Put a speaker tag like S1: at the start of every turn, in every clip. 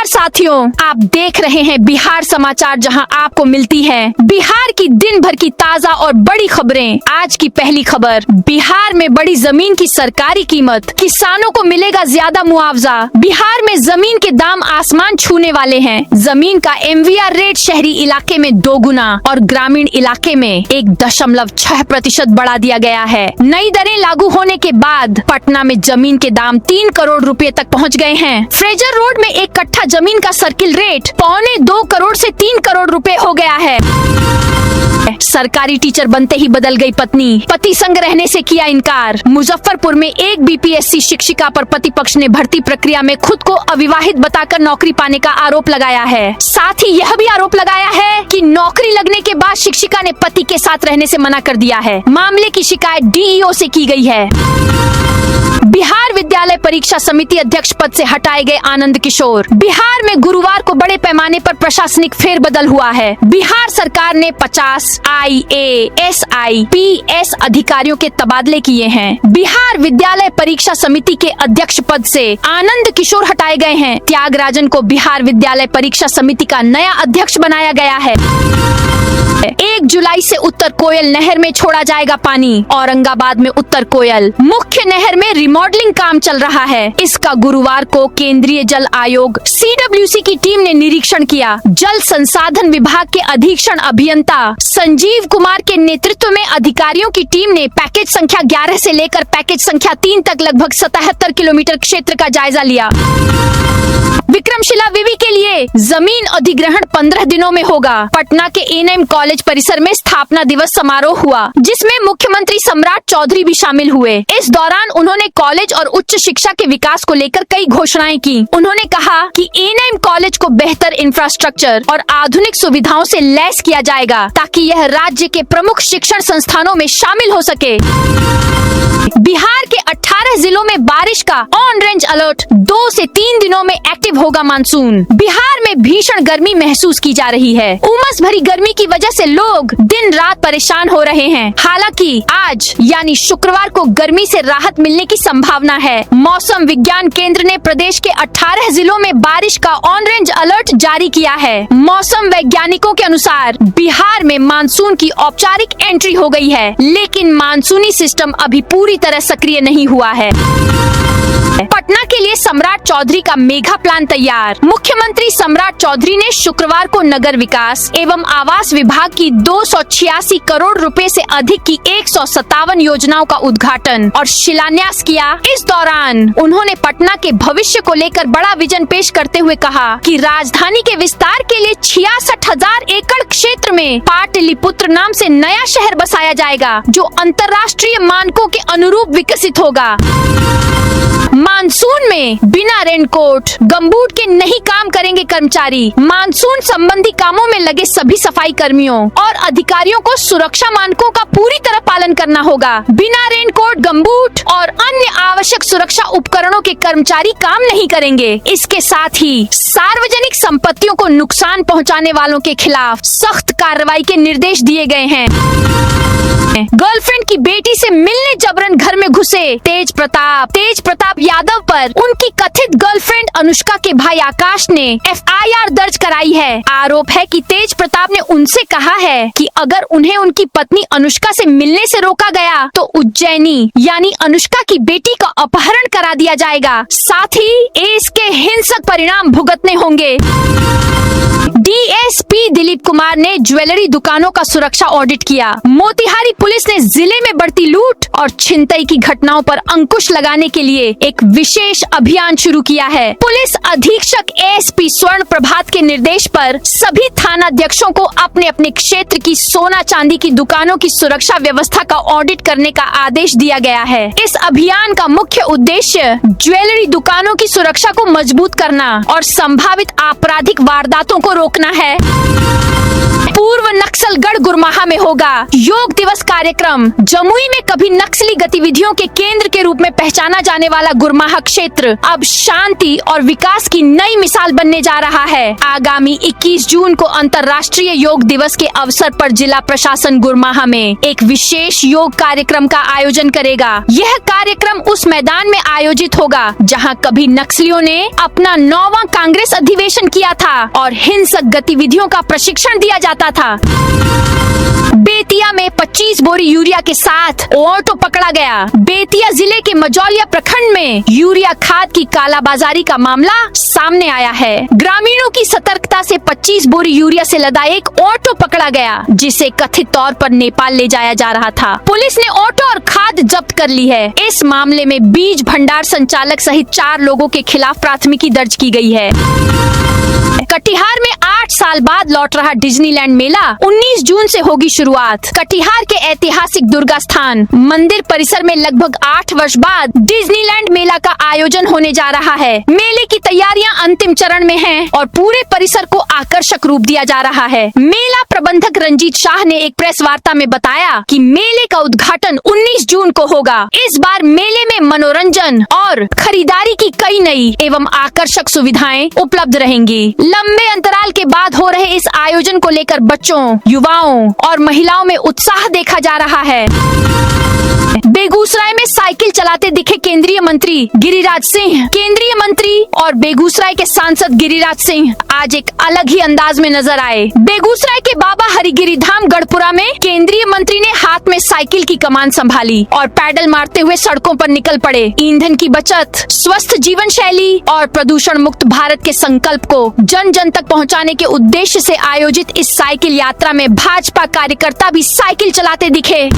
S1: साथियों, आप देख रहे हैं बिहार समाचार, जहां आपको मिलती है बिहार की दिन भर की ताजा और बड़ी खबरें। आज की पहली खबर, बिहार में बड़ी जमीन की सरकारी कीमत, किसानों को मिलेगा ज्यादा मुआवजा। बिहार में जमीन के दाम आसमान छूने वाले हैं। जमीन का MVR रेट शहरी इलाके में 2 गुना और ग्रामीण इलाके में 1.6% बढ़ा दिया गया है। नई दरें लागू होने के बाद पटना में जमीन के दाम 3 करोड़ रुपए तक पहुंच गए हैं। फ्रेजर रोड में 1 कट्ठा जमीन का सर्किल रेट 2.25 करोड़ से 3 करोड़ रुपए हो गया है। सरकारी टीचर बनते ही बदल गई पत्नी, पति संग रहने से किया इनकार। मुजफ्फरपुर में एक BPSC शिक्षिका पर पति पक्ष ने भर्ती प्रक्रिया में खुद को अविवाहित बताकर नौकरी पाने का आरोप लगाया है। साथ ही यह भी आरोप लगाया है कि नौकरी लगने के बाद शिक्षिका ने पति के साथ रहने से मना कर दिया है। मामले की शिकायत DEO से की गई है। बिहार विद्यालय परीक्षा समिति अध्यक्ष पद से हटाए गए आनंद किशोर। बिहार में गुरुवार को बड़े पैमाने पर प्रशासनिक फेरबदल हुआ है। बिहार सरकार ने 50 IAS IPS अधिकारियों के तबादले किए हैं। बिहार विद्यालय परीक्षा समिति के अध्यक्ष पद से आनंद किशोर हटाए गए हैं। त्यागराजन को बिहार विद्यालय परीक्षा समिति का नया अध्यक्ष बनाया गया है। 1 जुलाई से उत्तर कोयल नहर में छोड़ा जाएगा पानी। औरंगाबाद में उत्तर कोयल मुख्य नहर में रिमॉडलिंग काम चल रहा है। इसका गुरुवार को केंद्रीय जल आयोग CWC की टीम ने निरीक्षण किया। जल संसाधन विभाग के अधीक्षण अभियंता संजीव कुमार के नेतृत्व में अधिकारियों की टीम ने पैकेज संख्या 11 से लेकर पैकेज संख्या 3 तक लगभग 77 किलोमीटर क्षेत्र का जायजा लिया। विक्रमशिला विवि के लिए जमीन अधिग्रहण 15 दिनों में होगा। पटना के ANM कॉलेज परिसर में स्थापना दिवस समारोह हुआ, जिसमें मुख्यमंत्री सम्राट चौधरी भी शामिल हुए। इस दौरान उन्होंने कॉलेज और उच्च शिक्षा के विकास को लेकर कई घोषणाएं की। उन्होंने कहा कि ANM कॉलेज को बेहतर इंफ्रास्ट्रक्चर और आधुनिक सुविधाओं से लैस किया जाएगा, ताकि यह राज्य के प्रमुख शिक्षण संस्थानों में शामिल हो सके। बिहार के 18 जिलों में बारिश का ऑन रेंज अलर्ट। 2 से 3 दिनों में एक्टिव होगा मानसून। बिहार में भीषण गर्मी महसूस की जा रही है। उमस भरी गर्मी की वजह से लोग दिन रात परेशान हो रहे हैं। हालांकि आज यानी शुक्रवार को गर्मी से राहत मिलने की संभावना है। मौसम विज्ञान केंद्र ने प्रदेश के 18 जिलों में बारिश का ऑन रेंज अलर्ट जारी किया है। मौसम वैज्ञानिकों के अनुसार बिहार में मानसून की औपचारिक एंट्री हो गई है, लेकिन मानसूनी सिस्टम अभी पूरी तरह सक्रिय नहीं हुआ है। पटना के लिए सम्राट चौधरी का मेगा प्लान तैयार। मुख्यमंत्री सम्राट चौधरी ने शुक्रवार को नगर विकास एवं आवास विभाग की 286 करोड़ रुपए से अधिक की 157 योजनाओं का उद्घाटन और शिलान्यास किया। इस दौरान उन्होंने पटना के भविष्य को लेकर बड़ा विजन पेश करते हुए कहा कि राजधानी के विस्तार के लिए 66,000 एकड़ क्षेत्र में पाटलिपुत्र नाम से नया शहर बसाया जाएगा, जो अंतर्राष्ट्रीय मानकों के अनुरूप विकसित होगा। मानसून में बिना रेनकोट गमबूट के नहीं काम करेंगे कर्मचारी। मानसून संबंधी कामों में लगे सभी सफाई कर्मियों और अधिकारियों को सुरक्षा मानकों का पूरी तरह पालन करना होगा। बिना रेनकोट गमबूट और अन्य आवश्यक सुरक्षा उपकरणों के कर्मचारी काम नहीं करेंगे। इसके साथ ही सार्वजनिक संपत्तियों को नुकसान पहुंचाने वालों के खिलाफ सख्त कार्रवाई के निर्देश दिए गए हैं। गर्लफ्रेंड की बेटी से मिलने जबरन घर में घुसे तेज प्रताप यादव पर उनकी कथित गर्लफ्रेंड अनुष्का के भाई आकाश ने FIR दर्ज कराई है। आरोप है कि तेज प्रताप ने उनसे कहा है कि अगर उन्हें उनकी पत्नी अनुष्का से मिलने से रोका गया तो उज्जैनी यानी अनुष्का की बेटी का अपहरण करा दिया जाएगा। साथ ही इसके हिंसक परिणाम भुगतने होंगे। DSP दिलीप कुमार ने ज्वेलरी दुकानों का सुरक्षा ऑडिट किया। मोतिहारी पुलिस ने जिले में बढ़ती लूट और छिनतई की घटनाओं पर अंकुश लगाने के लिए एक विशेष अभियान शुरू किया है। पुलिस अधीक्षक ASP स्वर्ण प्रभात के निर्देश पर सभी थानाध्यक्षों को अपने अपने क्षेत्र की सोना चांदी की दुकानों की सुरक्षा व्यवस्था का ऑडिट करने का आदेश दिया गया है। इस अभियान का मुख्य उद्देश्य ज्वेलरी दुकानों की सुरक्षा को मजबूत करना और संभावित आपराधिक वारदातों को रोकना है। पूर्व नक्सलगढ़ गुरमाहा में होगा योग दिवस कार्यक्रम। जमुई में कभी नक्सली गतिविधियों के केंद्र के रूप में पहचाना जाने वाला गुरमाहा क्षेत्र अब शांति और विकास की नई मिसाल बनने जा रहा है। आगामी 21 जून को अंतर्राष्ट्रीय योग दिवस के अवसर पर जिला प्रशासन गुरमाहा में एक विशेष योग कार्यक्रम का आयोजन करेगा। यह कार्यक्रम उस मैदान में आयोजित होगा जहां कभी नक्सलियों ने अपना 9वां कांग्रेस अधिवेशन किया था और हिंसक गतिविधियों का प्रशिक्षण दिया जाता था। बेतिया में 25 बोरी यूरिया के साथ ऑटो पकड़ा गया। बेतिया जिले के मजौलिया प्रखंड में यूरिया खाद की कालाबाजारी का मामला सामने आया है। ग्रामीणों की सतर्कता से 25 बोरी यूरिया से लदा एक ऑटो पकड़ा गया, जिसे कथित तौर पर नेपाल ले जाया जा रहा था। पुलिस ने ऑटो और खाद जब्त कर ली है। इस मामले में बीज भंडार संचालक सहित 4 लोगों के खिलाफ प्राथमिकी दर्ज की गई है। कटिहार में 8 साल बाद लौट रहा डिज्नीलैंड मेला 19 जून से होगी शुरुआत। कटिहार के ऐतिहासिक दुर्गा स्थान मंदिर परिसर में लगभग 8 वर्ष बाद डिज्नीलैंड मेला का आयोजन होने जा रहा है। मेले की तैयारियां अंतिम चरण में हैं और पूरे परिसर को आकर्षक रूप दिया जा रहा है। मेला प्रबंधक रंजीत शाह ने एक प्रेस वार्ता में बताया कि मेले का उद्घाटन 19 जून को होगा। इस बार मेले में मनोरंजन और खरीदारी की कई नई एवं आकर्षक सुविधाएं उपलब्ध रहेंगी। लंबे अंतराल के बाद हो रहे इस आयोजन को लेकर बच्चों, युवाओं और महिलाओं में उत्साह देखा जा रहा है। बेगूसराय में साइकिल चलाते दिखे केंद्रीय मंत्री गिरिराज सिंह। केंद्रीय मंत्री और बेगूसराय के सांसद गिरिराज सिंह आज एक अलग ही अंदाज में नजर आए। बेगूसराय के बाबा हरिगिरी धाम गढ़पुरा में केंद्रीय मंत्री ने हाथ में साइकिल की कमान संभाली और पैडल मारते हुए सड़कों पर निकल पड़े। ईंधन की बचत, स्वस्थ जीवन शैली और प्रदूषण मुक्त भारत के संकल्प को जन जन तक पहुंचाने के उद्देश्य से आयोजित इस साइकिल यात्रा में भाजपा कार्यकर्ता भी साइकिल चलाते दिखे।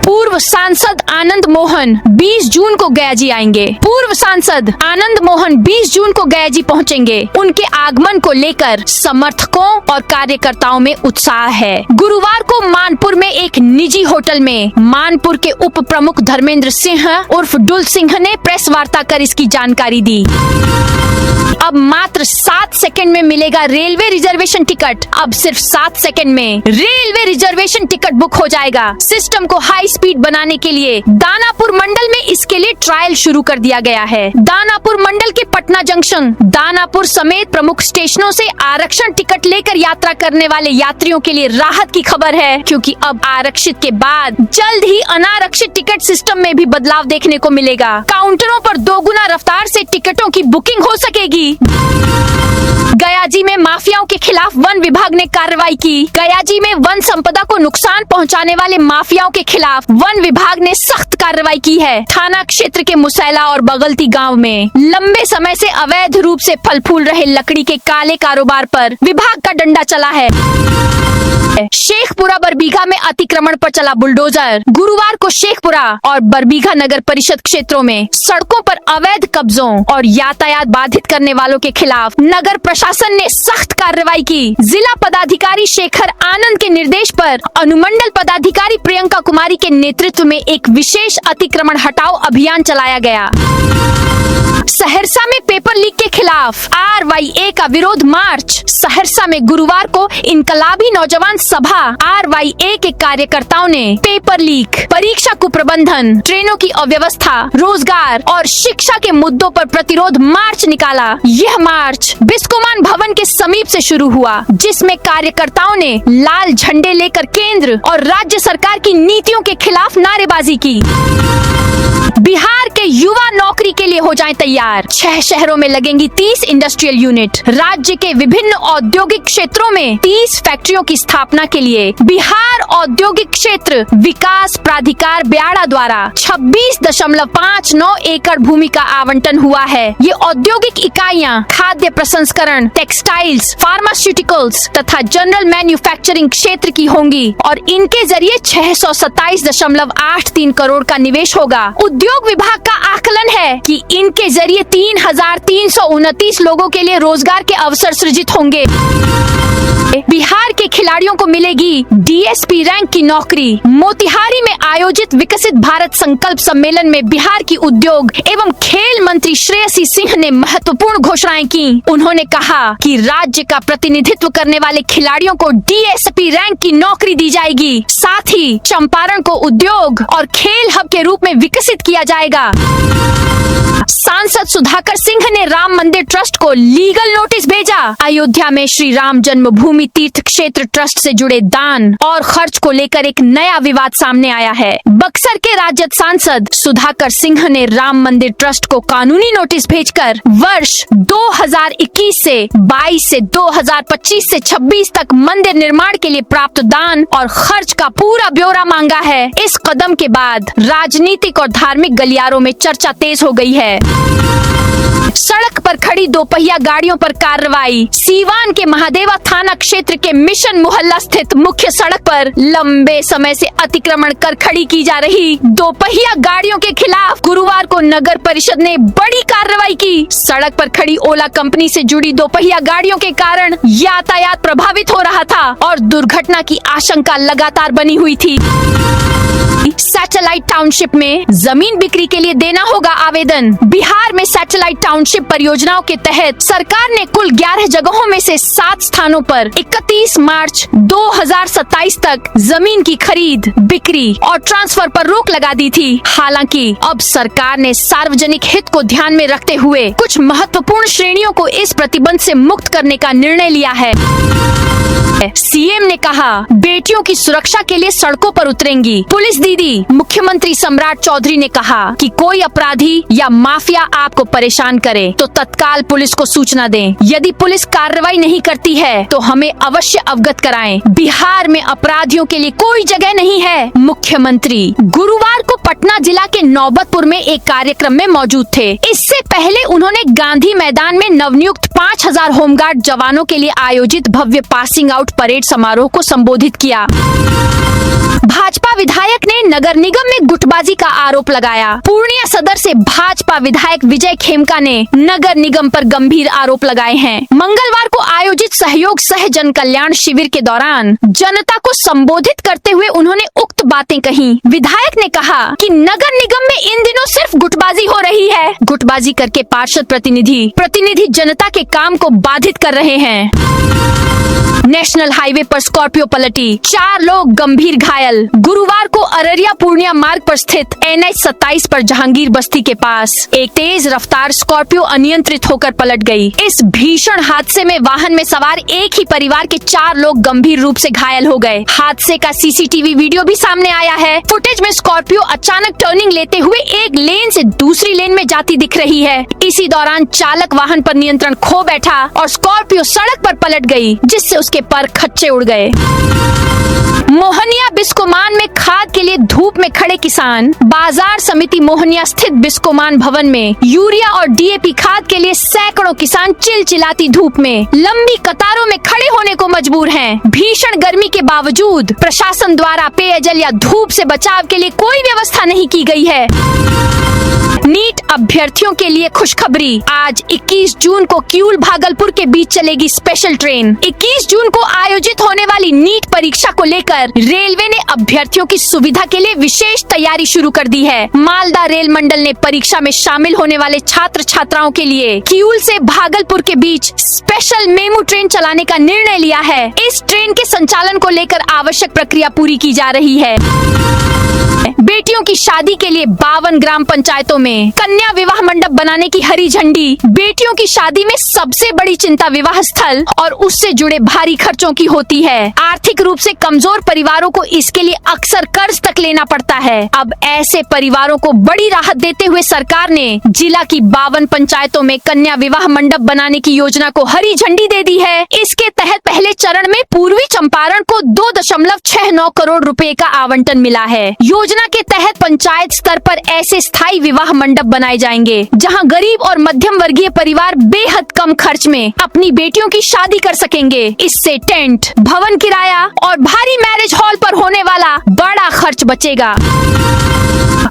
S1: पूर्व सांसद आनंद मोहन 20 जून को गयाजी आएंगे। पूर्व सांसद आनंद मोहन 20 जून को गयाजी पहुंचेंगे। उनके आगमन को लेकर समर्थकों और कार्यकर्ताओं में उत्साह है। गुरुवार को मानपुर में एक निजी होटल में मानपुर के उप प्रमुख धर्मेंद्र सिंह उर्फ डुल सिंह ने प्रेस वार्ता कर इसकी जानकारी दी। अब मात्र 7 सेकंड में मिलेगा रेलवे रिजर्वेशन टिकट। अब सिर्फ 7 सेकंड में रेलवे रिजर्वेशन टिकट बुक हो जाएगा। सिस्टम को हाई स्पीड बनाने के लिए दानापुर मंडल में इसके लिए ट्रायल शुरू कर दिया गया है। दानापुर मंडल के पटना जंक्शन, दानापुर समेत प्रमुख स्टेशनों से आरक्षण टिकट लेकर यात्रा करने वाले यात्रियों के लिए राहत की खबर है, क्योंकि अब आरक्षित के बाद जल्द ही अनारक्षित टिकट सिस्टम में भी बदलाव देखने को मिलेगा। काउंटरों पर 2 गुना रफ्तार से टिकटों की बुकिंग हो सकेगी। गयाजी में माफियाओं के खिलाफ वन विभाग ने कार्रवाई की। गयाजी में वन संपदा को नुकसान पहुंचाने वाले माफियाओं के खिलाफ वन विभाग ने सख्त कार्रवाई की है। थाना क्षेत्र के मुसैला और बगलती गांव में लंबे समय से अवैध रूप से फल फूल रहे लकड़ी के काले कारोबार पर विभाग का डंडा चला है। शेखपुरा बरबीघा में अतिक्रमण पर चला बुलडोजर। गुरुवार को शेखपुरा और बरबीघा नगर परिषद क्षेत्रों में सड़कों पर अवैध कब्जों और यातायात बाधित करने वालों के खिलाफ नगर प्रशासन ने सख्त कार्रवाई की। जिला पदाधिकारी शेखर आनंद के निर्देश पर अनुमंडल पदाधिकारी प्रियंका कुमारी के नेतृत्व में एक विशेष अतिक्रमण हटाओ अभियान चलाया गया। सहरसा में पेपर लीक के खिलाफ RYA का विरोध मार्च। सहरसा में गुरुवार को इनकलाबी नौजवान सभा RYA के कार्यकर्ताओं ने पेपर लीक, परीक्षा कुप्रबंधन, ट्रेनों की अव्यवस्था, रोजगार और शिक्षा के मुद्दों पर प्रतिरोध मार्च निकाला। यह मार्च बिस्कोमान भवन के समीप से शुरू हुआ, जिसमें कार्यकर्ताओं ने लाल झंडे लेकर केंद्र और राज्य सरकार की नीतियों के खिलाफ नारेबाजी की। बिहार के युवा नौकरी के लिए हो जाएं तैयार। 6 शहरों में लगेंगी 30 इंडस्ट्रियल यूनिट। राज्य के विभिन्न औद्योगिक क्षेत्रों में 30 फैक्ट्रियों की स्थापना के लिए बिहार औद्योगिक क्षेत्र विकास प्राधिकार ब्याड़ा द्वारा 26.59 एकड़ भूमि का आवंटन हुआ है। ये औद्योगिक इकाइयां खाद्य प्रसंस्करण, टेक्सटाइल्स, फार्मास्यूटिकल्स तथा जनरल मैन्युफैक्चरिंग क्षेत्र की होंगी और इनके जरिए 627.83 करोड़ का निवेश होगा। उद्योग विभाग का आकलन है कि इनके जरिए 3,329 लोगों के लिए रोजगार के अवसर सृजित होंगे। बिहार के खिलाड़ियों को मिलेगी DSP रैंक की नौकरी। मोतिहारी में आयोजित विकसित भारत संकल्प सम्मेलन में बिहार की उद्योग एवं खेल मंत्री श्रेयसी सिंह ने महत्वपूर्ण घोषणाएं की। उन्होंने कहा कहा कि राज्य का प्रतिनिधित्व करने वाले खिलाड़ियों को डीएसपी रैंक की नौकरी दी जाएगी। साथ ही चंपारण को उद्योग और खेल हब के रूप में विकसित किया जाएगा। सांसद सुधाकर सिंह ने राम मंदिर ट्रस्ट को लीगल नोटिस भेजा। अयोध्या में श्री राम जन्मभूमि तीर्थ क्षेत्र ट्रस्ट से जुड़े दान और खर्च को लेकर एक नया विवाद सामने आया है। बक्सर के राजद सांसद सुधाकर सिंह ने राम मंदिर ट्रस्ट को कानूनी नोटिस भेजकर वर्ष 2021 से 22 से 2025 से 26 तक मंदिर निर्माण के लिए प्राप्त दान और खर्च का पूरा ब्यौरा मांगा है। इस कदम के बाद राजनीतिक और धार्मिक गलियारों में चर्चा तेज हो गई है। सड़क पर खड़ी दोपहिया गाड़ियों पर कार्रवाई। सीवान के महादेवा थाना क्षेत्र के मिशन मोहल्ला स्थित मुख्य सड़क पर लंबे समय से अतिक्रमण कर खड़ी की जा रही दोपहिया गाड़ियों के खिलाफ गुरुवार को नगर परिषद ने बड़ी कार्रवाई की। सड़क पर खड़ी ओला कंपनी से जुड़ी दोपहिया गाड़ियों के कारण यातायात प्रभावित हो रहा था और दुर्घटना की आशंका लगातार बनी हुई थी। सैटेलाइट टाउनशिप में जमीन बिक्री के लिए देना होगा आवेदन। बिहार में सैटेलाइट टाउनशिप परियोजनाओं के तहत सरकार ने कुल 11 जगहों में से 7 स्थानों पर 31 मार्च 2027 तक जमीन की खरीद, बिक्री और ट्रांसफर पर रोक लगा दी थी। हालांकि अब सरकार ने सार्वजनिक हित को ध्यान में रखते हुए कुछ महत्वपूर्ण श्रेणियों को इस प्रतिबंध से मुक्त करने का निर्णय लिया है। सीएम ने कहा बेटियों की सुरक्षा के लिए सड़कों पर उतरेंगी पुलिस दीदी। मुख्यमंत्री सम्राट चौधरी ने कहा कि कोई अपराधी या माफिया आपको परेशान करे तो तत्काल पुलिस को सूचना दें। यदि पुलिस कार्रवाई नहीं करती है तो हमें अवश्य अवगत कराएं। बिहार में अपराधियों के लिए कोई जगह नहीं है। मुख्यमंत्री गुरुवार को पटना जिला के नौबतपुर में एक कार्यक्रम में मौजूद थे। इससे पहले उन्होंने गांधी मैदान में नवनियुक्त 5000 होमगार्ड जवानों के लिए आयोजित भव्य पासिंग आउट परेड समारोह को संबोधित किया। भाजपा विधायक ने नगर निगम में गुटबाजी का आरोप लगाया। पूर्णिया सदर से भाजपा विधायक विजय खेमका ने नगर निगम पर गंभीर आरोप लगाए हैं। मंगलवार को आयोजित सहयोग सह जन कल्याण शिविर के दौरान जनता को संबोधित करते हुए उन्होंने उक्त बातें कही। विधायक ने कहा कि नगर निगम में इन दिनों सिर्फ गुटबाजी हो रही है। गुटबाजी करके पार्षद प्रतिनिधि जनता के काम को बाधित कर रहे हैं। नेशनल हाईवे पर स्कॉर्पियो पलटी, 4 लोग गंभीर घायल। गुरुवार को अररिया पूर्णिया मार्ग पर स्थित NH 27 पर जहांगीर बस्ती के पास एक तेज रफ्तार स्कॉर्पियो अनियंत्रित होकर पलट गई। इस भीषण हादसे में वाहन में सवार एक ही परिवार के 4 लोग गंभीर रूप से घायल हो गए। हादसे का सीसीटीवी वीडियो भी सामने आया है। फुटेज में स्कॉर्पियो अचानक टर्निंग लेते हुए एक लेन से दूसरी लेन में जाती दिख रही है। इसी दौरान चालक वाहन पर नियंत्रण खो बैठा और स्कॉर्पियो सड़क पर पलट गई, जिससे उसके पर खच्चे उड़ गए। मोहनिया बिस्कोमान में खाद के लिए धूप में खड़े किसान। बाजार समिति मोहनिया स्थित बिस्कोमान भवन में यूरिया और डीएपी खाद के लिए सैकड़ों किसान चिलचिलाती धूप में लंबी कतारों में खड़े होने को मजबूर हैं। भीषण गर्मी के बावजूद प्रशासन द्वारा पेयजल या धूप से बचाव के लिए कोई व्यवस्था नहीं की गई है। नीट अभ्यर्थियों के लिए खुशखबरी। आज 21 जून को किऊल भागलपुर के बीच चलेगी स्पेशल ट्रेन। 21 जून को आयोजित होने वाली नीट परीक्षा को लेकर रेलवे ने अभ्यर्थियों की सुविधा के लिए विशेष तैयारी शुरू कर दी है। मालदा रेल मंडल ने परीक्षा में शामिल होने वाले छात्र छात्राओं के लिए किऊल से भागलपुर के बीच स्पेशल मेमू ट्रेन चलाने का निर्णय लिया है। इस ट्रेन के संचालन को लेकर आवश्यक प्रक्रिया पूरी की जा रही है। बेटियों की शादी के लिए 52 ग्राम पंचायतों में कन्या विवाह मंडप बनाने की हरी झंडी। बेटियों की शादी में सबसे बड़ी चिंता विवाह स्थल और उससे जुड़े भारी खर्चों की होती है। आर्थिक रूप से कमजोर परिवारों को इसके लिए अक्सर कर्ज तक लेना पड़ता है। अब ऐसे परिवारों को बड़ी राहत देते हुए सरकार ने जिला की 52 पंचायतों में कन्या विवाह मंडप बनाने की योजना को हरी झंडी दे दी है। इसके तहत पहले चरण में पूर्वी चंपारण को 2.69 करोड़ रुपए का आवंटन मिला है। योजना के तहत पंचायत स्तर पर ऐसे स्थायी विवाह मंडप बनाए जाएंगे जहां गरीब और मध्यम वर्गीय परिवार बेहद कम खर्च में अपनी बेटियों की शादी कर सकेंगे। इस से टेंट, भवन किराया और भारी मैरिज हॉल पर होने वाला बड़ा खर्च बचेगा।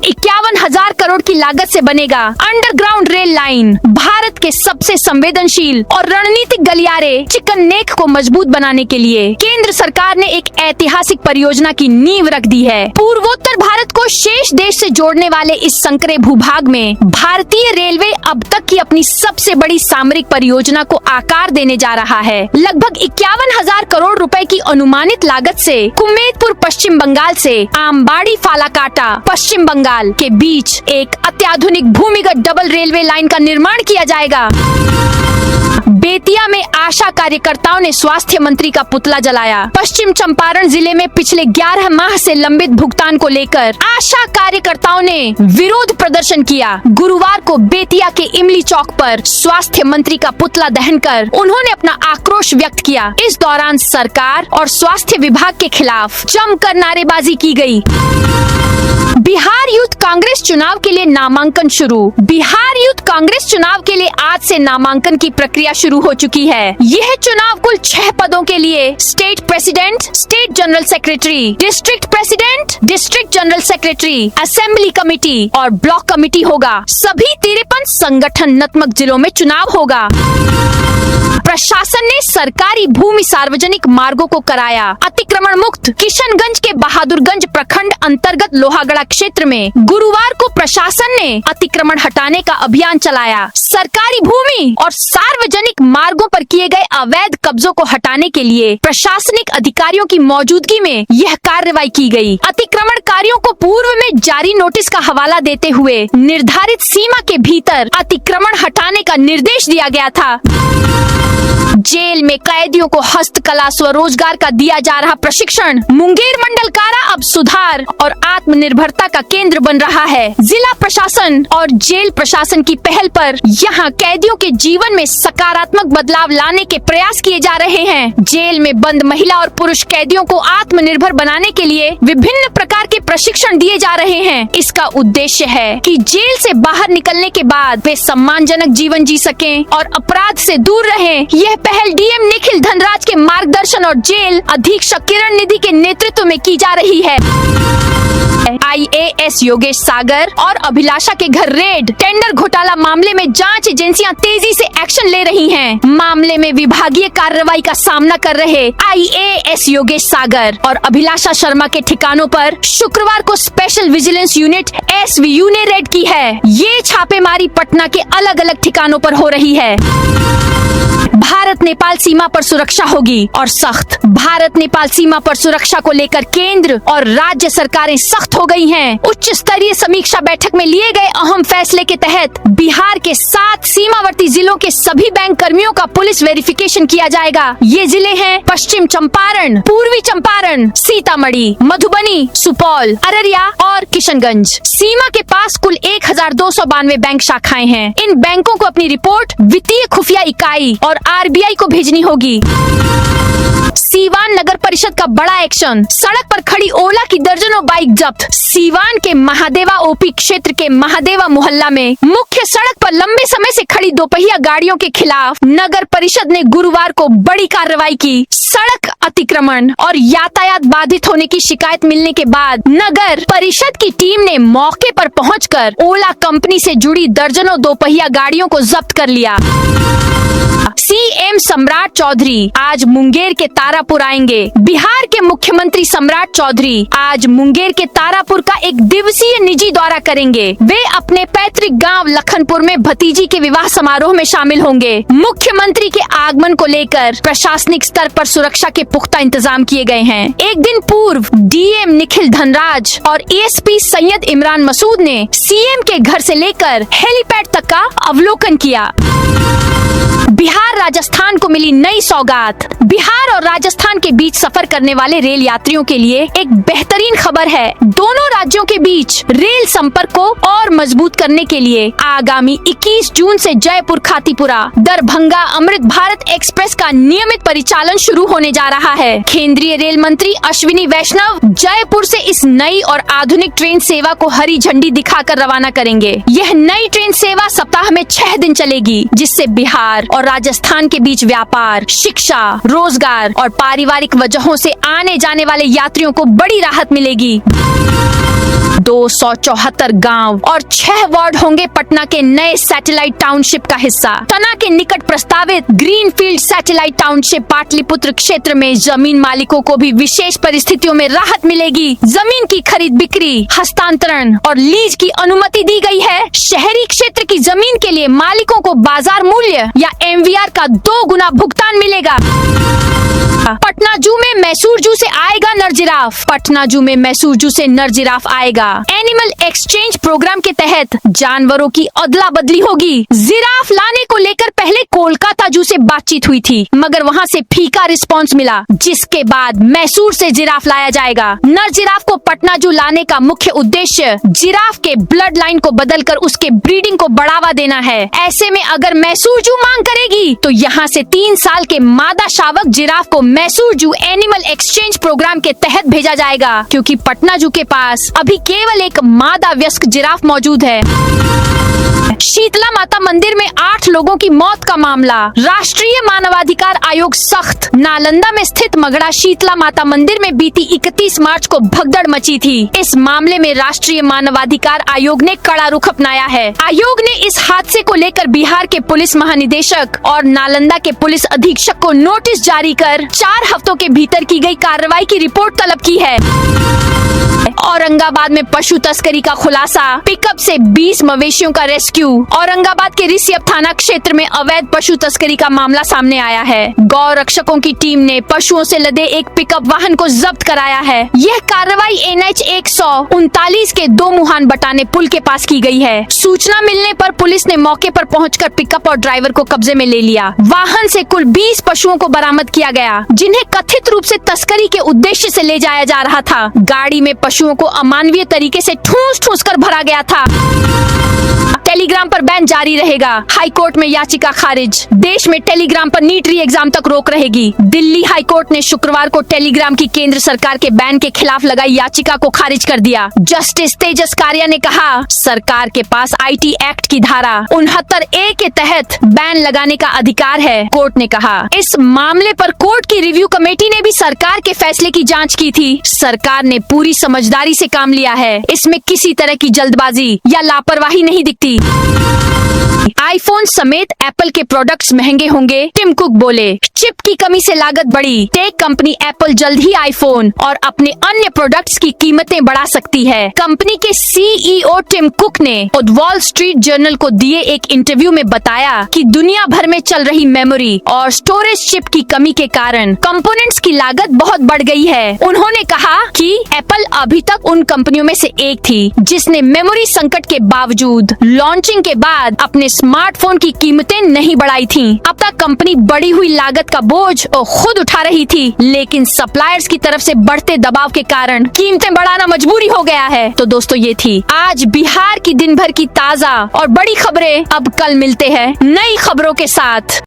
S1: 51,000 करोड़ की लागत से बनेगा अंडरग्राउंड रेल लाइन। भारत के सबसे संवेदनशील और रणनीतिक गलियारे चिकन नेक को मजबूत बनाने के लिए केंद्र सरकार ने एक ऐतिहासिक परियोजना की नींव रख दी है। पूर्वोत्तर भारत को शेष देश से जोड़ने वाले इस संकरे भूभाग में भारतीय रेलवे अब तक की अपनी सबसे बड़ी सामरिक परियोजना को आकार देने जा रहा है। लगभग 51,000 करोड़ रुपए की अनुमानित लागत से कुमेदपुर पश्चिम बंगाल से आमबाड़ी फालाकाटा पश्चिम बंगाल के बीच एक अत्याधुनिक भूमिगत डबल रेलवे लाइन का निर्माण किया जाएगा। बेतिया में आशा कार्यकर्ताओं ने स्वास्थ्य मंत्री का पुतला जलाया। पश्चिम चंपारण जिले में पिछले 11 माह से लंबित भुगतान को लेकर आशा कार्यकर्ताओं ने विरोध प्रदर्शन किया। गुरुवार को बेतिया के इमली चौक पर स्वास्थ्य मंत्री का पुतला दहन कर उन्होंने अपना आक्रोश व्यक्त किया। इस दौरान सरकार और स्वास्थ्य विभाग के खिलाफ जमकर नारेबाजी की गई। बिहार यूथ कांग्रेस चुनाव के लिए नामांकन शुरू। बिहार यूथ कांग्रेस चुनाव के लिए आज से नामांकन की प्रक्रिया शुरू हो चुकी है। यह चुनाव कुल 6 पदों के लिए state president, state general secretary, district president, district general secretary, assembly committee और ब्लॉक कमेटी होगा। सभी 53 संगठनात्मक जिलों में चुनाव होगा। प्रशासन ने सरकारी भूमि सार्वजनिक मार्गों को कराया अतिक्रमण मुक्त। किशनगंज के बहादुरगंज प्रखंड अंतर्गत लोहागड़ा क्षेत्र में गुरुवार को प्रशासन ने अतिक्रमण हटाने का अभियान चलाया। सरकारी भूमि और सार्वजनिक मार्गों पर किए गए अवैध कब्जों को हटाने के लिए प्रशासनिक अधिकारियों की मौजूदगी में यह कार्रवाई की गई। अतिक्रमणकारियों को पूर्व में जारी नोटिस का हवाला देते हुए निर्धारित सीमा के भीतर अतिक्रमण हटाने का निर्देश दिया गया था। जेल में कैदियों को हस्तकला स्वरोजगार का दिया जा रहा प्रशिक्षण। मुंगेर मंडल कारा अब सुधार और आत्मनिर्भरता का केंद्र बन रहा है। जिला प्रशासन और जेल प्रशासन की पहल पर यहाँ कैदियों के जीवन में सकारात्मक बदलाव लाने के प्रयास किए जा रहे हैं। जेल में बंद महिला और पुरुष कैदियों को आत्मनिर्भर बनाने के लिए विभिन्न प्रकार के प्रशिक्षण दिए जा रहे हैं। इसका उद्देश्य है कि जेल से बाहर निकलने के बाद वे सम्मानजनक जीवन जी सकें और अपराध से दूर रहें। यह पहल डीएम निखिल धनराज के मार्गदर्शन और जेल अधीक्षक किरण निधि के नेतृत्व में की जा रही है। IAS योगेश सागर और अभिलाषा के घर रेड। टेंडर घोटाला मामले में जांच एजेंसियां तेजी से एक्शन ले रही हैं। मामले में विभागीय कार्रवाई का सामना कर रहे IAS योगेश सागर और अभिलाषा शर्मा के ठिकानों पर शुक्रवार को स्पेशल विजिलेंस यूनिट SVU ने रेड की है। ये छापेमारी पटना के अलग अलग ठिकानों पर हो रही है। भारत नेपाल सीमा पर सुरक्षा होगी और सख्त। भारत नेपाल सीमा पर सुरक्षा को लेकर केंद्र और राज्य सरकारें सख्त हो गई हैं। उच्च स्तरीय समीक्षा बैठक में लिए गए अहम फैसले के तहत बिहार के 7 सीमावर्ती जिलों के सभी बैंक कर्मियों का पुलिस वेरिफिकेशन किया जाएगा। ये जिले हैं पश्चिम चंपारण, पूर्वी चंपारण, सीतामढ़ी, मधुबनी, सुपौल, अररिया और किशनगंज। सीमा के पास कुल 1292 बैंक शाखाएं हैं। इन बैंकों को अपनी रिपोर्ट वित्तीय खुफिया इकाई और RBI को भेजनी होगी। सीवान नगर परिषद का बड़ा एक्शन। सड़क पर खड़ी ओला की दर्जनों बाइक जब्त। सीवान के महादेवा OP क्षेत्र के महादेवा मोहल्ला में मुख्य सड़क पर लंबे समय से खड़ी दोपहिया गाड़ियों के खिलाफ नगर परिषद ने गुरुवार को बड़ी कार्रवाई की। सड़क अतिक्रमण और यातायात बाधित होने की शिकायत मिलने के बाद नगर परिषद की टीम ने मौके पर पहुंचकर ओला कंपनी से जुड़ी दर्जनों दोपहिया गाड़ियों को जब्त कर लिया। CM सम्राट चौधरी आज मुंगेर के तारापुर आएंगे। बिहार के मुख्यमंत्री सम्राट चौधरी आज मुंगेर के तारापुर का एक दिवसीय निजी दौरा करेंगे। वे अपने पैतृक गांव लखनपुर में भतीजी के विवाह समारोह में शामिल होंगे। मुख्यमंत्री के आगमन को लेकर प्रशासनिक स्तर पर सुरक्षा के पुख्ता इंतजाम किए गए हैं। एक दिन पूर्व DM निखिल धनराज और ASP सैयद इमरान मसूद ने CM के घर से लेकर हेलीपैड तक का अवलोकन किया। बिहार राजस्थान को मिली नई सौगात। बिहार और राजस्थान के बीच सफर करने वाले रेल यात्रियों के लिए एक बेहतरीन खबर है। दोनों राज्यों के बीच रेल संपर्क को और मजबूत करने के लिए आगामी 21 जून से जयपुर खातीपुरा दरभंगा अमृत भारत एक्सप्रेस का नियमित परिचालन शुरू होने जा रहा है। केंद्रीय रेल मंत्री अश्विनी वैष्णव जयपुर से इस नई और आधुनिक ट्रेन सेवा को हरी झंडी दिखाकर रवाना करेंगे। यह नई ट्रेन सेवा सप्ताह में 6 दिन चलेगी, जिससे बिहार और राजस्थान के बीच व्यापार व्यापार, शिक्षा, रोजगार और पारिवारिक वजहों से आने जाने वाले यात्रियों को बड़ी राहत मिलेगी। 274 गांव और 6 वार्ड होंगे पटना के नए सैटेलाइट टाउनशिप का हिस्सा। तना के निकट प्रस्तावित ग्रीनफील्ड सैटेलाइट टाउनशिप पाटलिपुत्र क्षेत्र में जमीन मालिकों को भी विशेष परिस्थितियों में राहत मिलेगी। जमीन की खरीद बिक्री, हस्तांतरण और लीज की अनुमति दी गई है। शहरी क्षेत्र की जमीन के लिए मालिकों को बाजार मूल्य या MVR का 2 गुना भुगतान मिलेगा। पटना जू में मैसूर जू से आएगा नर जिराफ। पटना जू में मैसूर जू से नर जिराफ आएगा। एनिमल एक्सचेंज प्रोग्राम के तहत जानवरों की अदला बदली होगी। जिराफ लाने को लेकर पहले कोलकाता जू से बातचीत हुई थी, मगर वहां से फीका रिस्पांस मिला, जिसके बाद मैसूर से जिराफ लाया जाएगा। नर जिराफ को पटना जू लाने का मुख्य उद्देश्य जिराफ के ब्लड लाइन को बदलकर उसके ब्रीडिंग को बढ़ावा देना है। ऐसे में अगर मैसूर जू मांग करेगी तो यहाँ से 3 साल के मादा शावक जिराफ को मैसूर जू एनिमल एक्सचेंज प्रोग्राम के तहत भेजा जाएगा, क्योंकि पटना जू के पास अभी केवल एक मादा वयस्क जिराफ मौजूद है। शीतला माता मंदिर में 8 लोगों की मौत का मामला। राष्ट्रीय मानवाधिकार आयोग सख्त। नालंदा में स्थित मगड़ा शीतला माता मंदिर में बीती 31 मार्च को भगदड़ मची थी। इस मामले में राष्ट्रीय मानवाधिकार आयोग ने कड़ा रुख अपनाया है। आयोग ने इस हादसे को लेकर बिहार के पुलिस महानिदेशक और नालंदा के पुलिस अधीक्षक को नोटिस जारी कर 4 हफ्तों के भीतर की गई कार्रवाई की रिपोर्ट तलब की है। औरंगाबाद में पशु तस्करी का खुलासा। पिकअप से 20 मवेशियों का रेस्क्यू। औरंगाबाद के रिसियप थाना क्षेत्र में अवैध पशु तस्करी का मामला सामने आया है। गौ रक्षकों की टीम ने पशुओं से लदे एक पिकअप वाहन को जब्त कराया है। यह कार्रवाई NH 139 के 2 मुहान बटाने पुल के पास की गई है। सूचना मिलने पर पुलिस ने मौके पर पहुंचकर पिकअप और ड्राइवर को कब्जे में ले लिया। वाहन से कुल 20 पशुओं को बरामद किया गया, जिन्हें कथित रूप से तस्करी के उद्देश्य से ले जाया जा रहा था। गाड़ी में पशुओं को अमानवीय तरीके से ठूस कर भरा गया था। टेलीग्राम पर बैन जारी रहेगा। हाई कोर्ट में याचिका खारिज। देश में टेलीग्राम पर नीट री एग्जाम तक रोक रहेगी। दिल्ली हाई कोर्ट ने शुक्रवार को टेलीग्राम की केंद्र सरकार के बैन के खिलाफ लगाई याचिका को खारिज कर दिया। जस्टिस तेजस कारिया ने कहा, सरकार के पास IT एक्ट की धारा 69A के तहत बैन लगाने का अधिकार है। कोर्ट ने कहा, इस मामले पर कोर्ट की रिव्यू कमेटी ने भी सरकार के फैसले की जाँच की थी। सरकार ने पूरी समझदारी से काम लिया है। इसमें किसी तरह की जल्दबाजी या लापरवाही नहीं दिखती। आईफोन समेत एप्पल के प्रोडक्ट्स महंगे होंगे, टिम कुक बोले। चिप की कमी से लागत बढ़ी। टेक कंपनी एप्पल जल्द ही आईफोन और अपने अन्य प्रोडक्ट्स की कीमतें बढ़ा सकती है। कंपनी के CEO टिम कुक ने वॉल स्ट्रीट जर्नल को दिए एक इंटरव्यू में बताया कि दुनिया भर में चल रही मेमोरी और स्टोरेज चिप की कमी के कारण कंपोनेंट्स की लागत बहुत बढ़ गई है। उन्होंने कहा कि एप्पल अभी तक उन कंपनियों में से एक थी जिसने मेमोरी संकट के बावजूद लॉन्चिंग के बाद अपने स्मार्टफोन की कीमतें नहीं बढ़ाई थीं। अब तक कंपनी बढ़ी हुई लागत का बोझ खुद उठा रही थी, लेकिन सप्लायर्स की तरफ से बढ़ते दबाव के कारण कीमतें बढ़ाना मजबूरी हो गया है। तो दोस्तों, ये थी आज बिहार की दिन भर की ताजा और बड़ी खबरें। अब कल मिलते हैं नई खबरों के साथ।